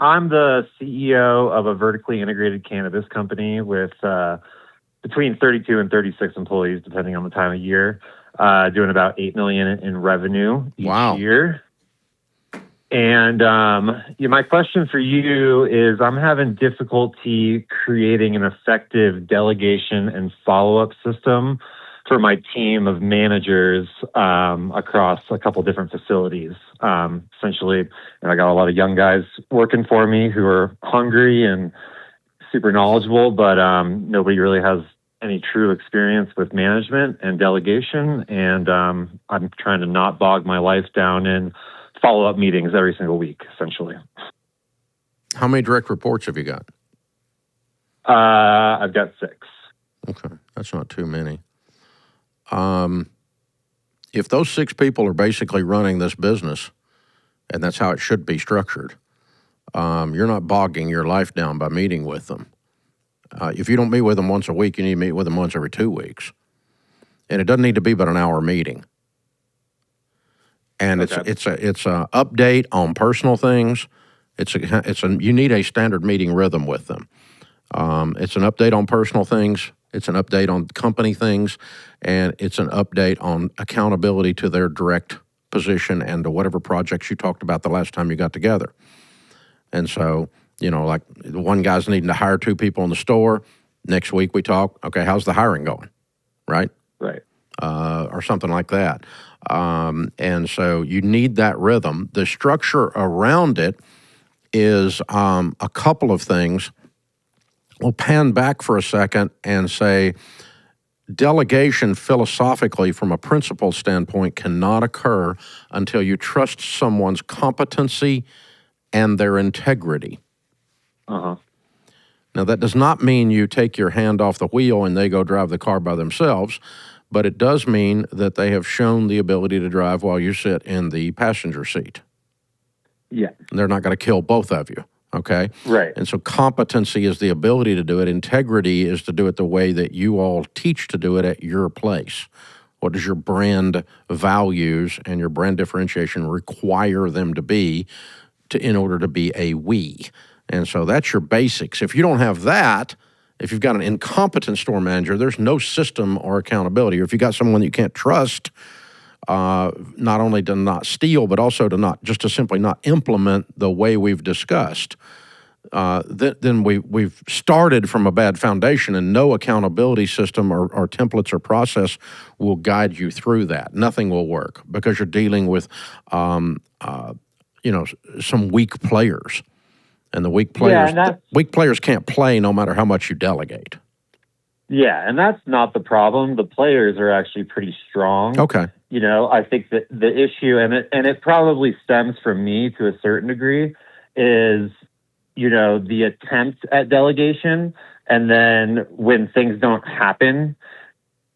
I'm the CEO of a vertically integrated cannabis company with between 32 and 36 employees, depending on the time of year, doing about $8 million in revenue each year. And my question for you is, I'm having difficulty creating an effective delegation and follow-up system for my team of managers across a couple different facilities. Essentially, I got a lot of young guys working for me who are hungry and super knowledgeable, but nobody really has any true experience with management and delegation. And I'm trying to not bog my life down in follow-up meetings every single week, essentially. How many direct reports have you got? I've got 6. Okay, that's not too many. If those 6 people are basically running this business, and that's how it should be structured, you're not bogging your life down by meeting with them. If you don't meet with them once a week, you need to meet with them once every 2 weeks. And it doesn't need to be but an hour meeting. And it's a update on personal things. You need a standard meeting rhythm with them. It's an update on personal things. It's an update on company things, and it's an update on accountability to their direct position and to whatever projects you talked about the last time you got together. And so, like one guy's needing to hire 2 people in the store. Next week we talk, okay, how's the hiring going? Right? Right. Or something like that. And so you need that rhythm. The structure around it is a couple of things. We'll pan back for a second and say delegation philosophically from a principle standpoint cannot occur until you trust someone's competency and their integrity. Uh-huh. Now, that does not mean you take your hand off the wheel and they go drive the car by themselves, but it does mean that they have shown the ability to drive while you sit in the passenger seat. Yeah. They're not going to kill both of you. Okay? Right. And so competency is the ability to do it. Integrity is to do it the way that you all teach to do it at your place. What does your brand values and your brand differentiation require them to be in order to be a we? And so that's your basics. If you don't have that, if you've got an incompetent store manager, there's no system or accountability. Or if you got someone that you can't trust, not only to not steal, but also to simply not implement the way we've discussed, then we've started from a bad foundation, and no accountability system or templates or process will guide you through that. Nothing will work because you're dealing with, some weak players, and the weak players can't play no matter how much you delegate. Yeah, and that's not the problem. The players are actually pretty strong. Okay. I think that the issue, and it probably stems from me to a certain degree, is, the attempt at delegation. And then when things don't happen,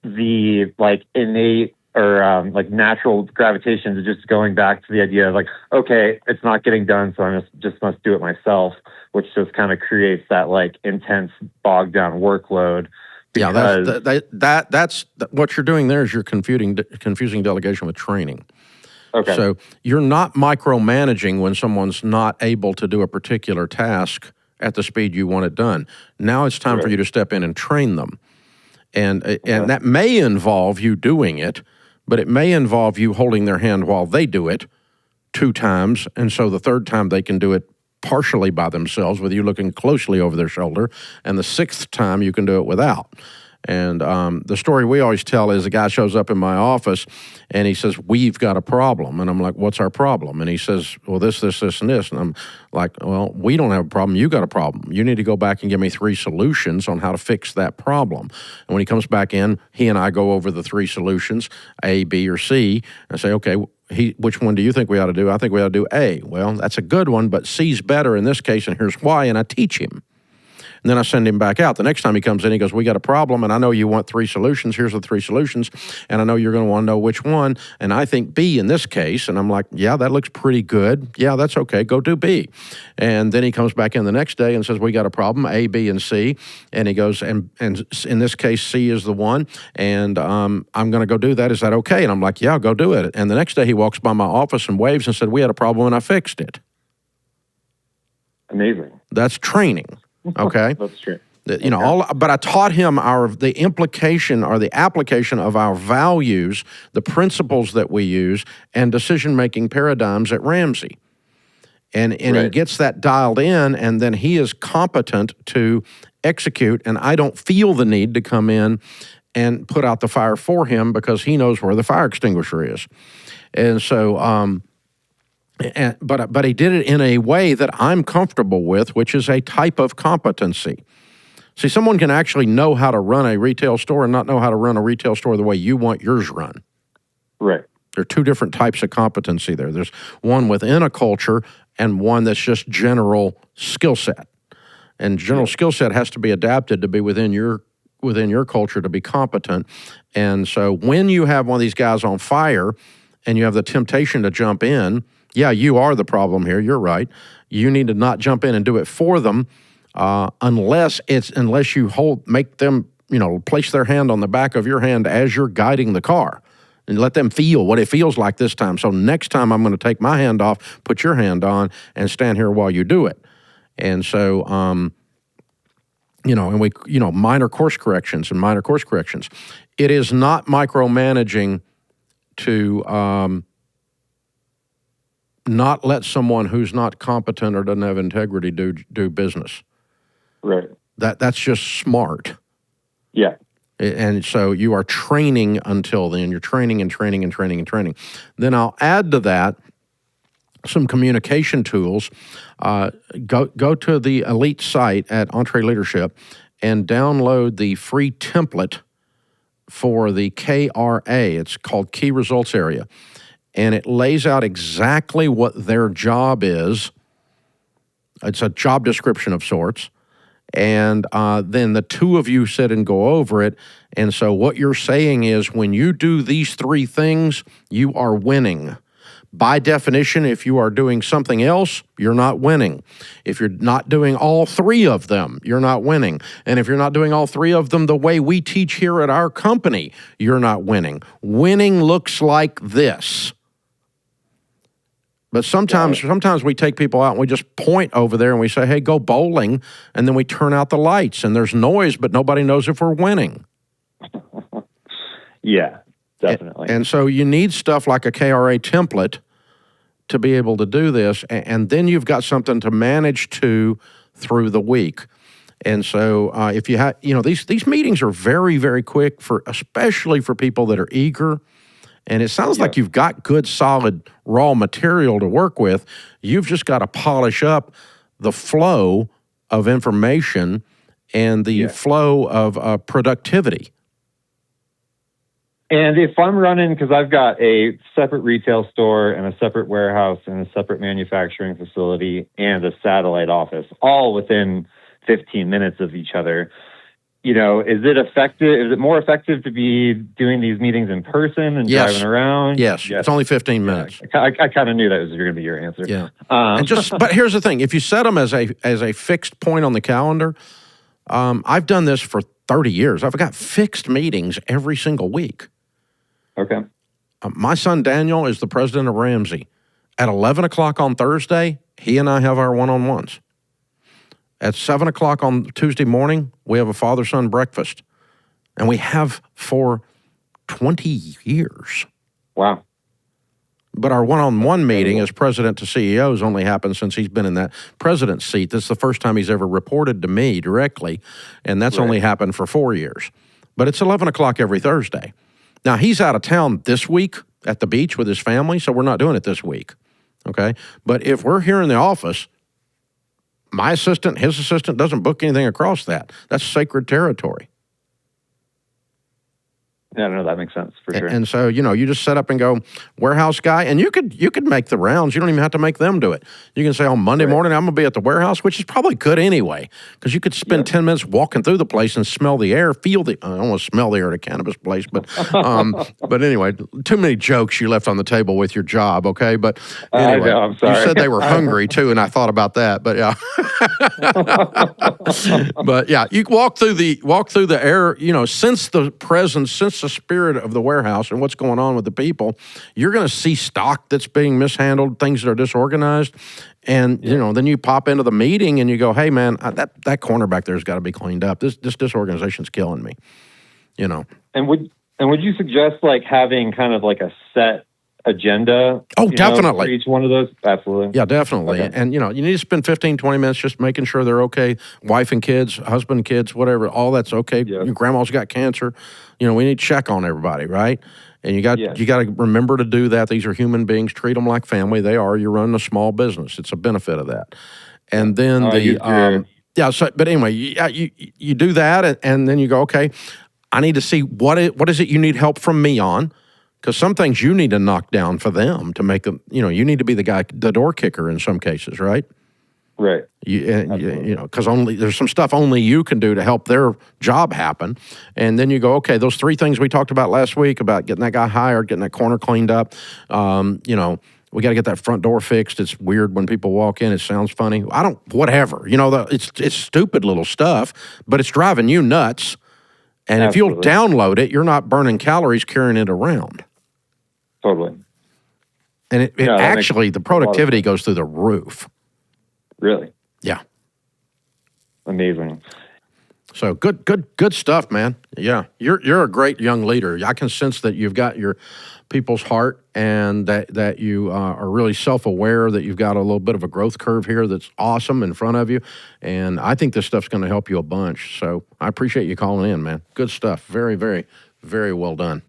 the innate or natural gravitation to just going back to the idea of okay, it's not getting done, so I just must do it myself, which just kind of creates that intense bogged down workload. Yeah, that's what you're doing there is you're confusing delegation with training. Okay. So you're not micromanaging when someone's not able to do a particular task at the speed you want it done. Now it's time for you to step in and train them. And that may involve you doing it, but it may involve you holding their hand while they do it 2 times, and so the 3rd time they can do it partially by themselves with you looking closely over their shoulder, and the 6th time you can do it without. And the story we always tell is a guy shows up in my office and he says, we've got a problem. And I'm like, what's our problem? And he says, well, this, and this. And I'm like, well, we don't have a problem. You got a problem. You need to go back and give me 3 solutions on how to fix that problem. And when he comes back in, he and I go over the 3 solutions, A, B, or C, and say, okay, which one do you think we ought to do? I think we ought to do A. Well, that's a good one, but C's better in this case, and here's why, and I teach him. And then I send him back out. The next time he comes in, he goes, we got a problem, and I know you want 3 solutions. Here's the 3 solutions, and I know you're going to want to know which one, and I think B in this case. And I'm like, yeah, that looks pretty good. Yeah, that's okay. Go do B. And then he comes back in the next day and says, we got a problem, A, B, and C. And he goes, and in this case, C is the one, and I'm going to go do that. Is that okay? And I'm like, yeah, go do it. And the next day he walks by my office and waves and said, we had a problem, and I fixed it. Amazing. That's training. Okay. That's true. You know, but I taught him the implication or the application of our values, the principles that we use, and decision-making paradigms at Ramsey. And he gets that dialed in, and then he is competent to execute, and I don't feel the need to come in and put out the fire for him because he knows where the fire extinguisher is. And so, but he did it in a way that I'm comfortable with, which is a type of competency. See, someone can actually know how to run a retail store and not know how to run a retail store the way you want yours run. Right. There are two different types of competency there. There's one within a culture and one that's just general skill set. And general skill set has to be adapted to be within your culture to be competent. And so when you have one of these guys on fire and you have the temptation to jump in, yeah, you are the problem here. You're right. You need to not jump in and do it for them. Unless you make them, place their hand on the back of your hand as you're guiding the car and let them feel what it feels like this time. So next time I'm going to take my hand off, put your hand on, and stand here while you do it. And so, minor course corrections. It is not micromanaging to not let someone who's not competent or doesn't have integrity do business. Right. That's just smart. Yeah. And so you are training until then. You're training and training and training and training. Then I'll add to that some communication tools. Go to the elite site at EntreLeadership and download the free template for the KRA. It's called Key Results Area. And it lays out exactly what their job is. It's a job description of sorts. And then the two of you sit and go over it. And so what you're saying is when you do these three things, you are winning. By definition, if you are doing something else, you're not winning. If you're not doing all three of them, you're not winning. And if you're not doing all three of them the way we teach here at our company, you're not winning. Winning looks like this. But sometimes we take people out and we just point over there and we say, hey, go bowling, and then we turn out the lights and there's noise, but nobody knows if we're winning. Yeah, definitely. And so you need stuff like a KRA template to be able to do this, and then you've got something to manage to through the week. And so if you have, these meetings are very, very quick especially for people that are eager. And it sounds like you've got good, solid, raw material to work with. You've just got to polish up the flow of information and the flow of productivity. And if I'm running, because I've got a separate retail store and a separate warehouse and a separate manufacturing facility and a satellite office, all within 15 minutes of each other, is it effective? Is it more effective to be doing these meetings in person and driving around? Yes. It's only 15 minutes. I kind of knew that was going to be your answer. Yeah. But here's the thing: if you set them as a fixed point on the calendar, I've done this for 30 years. I've got fixed meetings every single week. Okay. My son Daniel is the president of Ramsey. At 11 o'clock on Thursday, he and I have our one-on-ones. At 7 o'clock on Tuesday morning, we have a father-son breakfast. And we have for 20 years. Wow. But our one-on-one meeting as president to CEO has only happened since he's been in that president's seat. This is the first time he's ever reported to me directly, and that's only happened for 4 years. But it's 11 o'clock every Thursday. Now, he's out of town this week at the beach with his family, so we're not doing it this week, okay? But if we're here in the office, my assistant, his assistant doesn't book anything across that. That's sacred territory. Yeah, no, that makes sense for sure. And so, you just set up and go, warehouse guy, and you could make the rounds. You don't even have to make them do it. You can say on Monday morning, I'm going to be at the warehouse, which is probably good anyway, because you could spend 10 minutes walking through the place and smell the air, I don't want to smell the air at a cannabis place, but anyway, too many jokes you left on the table with your job, okay? But anyway, I know, I'm sorry. You said they were hungry too, and I thought about that, but yeah. But yeah, you walk through the air, sense the presence, sense the spirit of the warehouse and what's going on with the people, you're going to see stock that's being mishandled, things that are disorganized. And, then you pop into the meeting and you go, hey, man, that corner back there's got to be cleaned up. This disorganization's killing me, And would you suggest like having kind of like a set agenda? Oh, definitely. For each one of those? Absolutely. Yeah, definitely. Okay. And, you need to spend 15, 20 minutes just making sure they're okay. Wife and kids, husband, kids, whatever, all that's okay. Yeah. Your grandma's got cancer. We need to check on everybody, right? And you got to remember to do that. These are human beings. Treat them like family. They are. You're running a small business. It's a benefit of that. And then but anyway, you do that, and then you go, okay, I need to see what is it you need help from me on, because some things you need to knock down for them to make them, you need to be the door kicker in some cases, right? Right. Because there's some stuff only you can do to help their job happen. And then you go, okay, those 3 things we talked about last week about getting that guy hired, getting that corner cleaned up, we got to get that front door fixed. It's weird when people walk in. It sounds funny. Whatever. It's stupid little stuff, but it's driving you nuts. And Absolutely. If you'll download it, you're not burning calories carrying it around. Totally. And it actually, the productivity goes through the roof. Really? Yeah. Amazing. So good stuff, man. Yeah, you're a great young leader. I can sense that you've got your people's heart, and that you are really self-aware, that you've got a little bit of a growth curve here that's awesome in front of you. And I think this stuff's going to help you a bunch. So I appreciate you calling in, man. Good stuff. Very, very, very well done.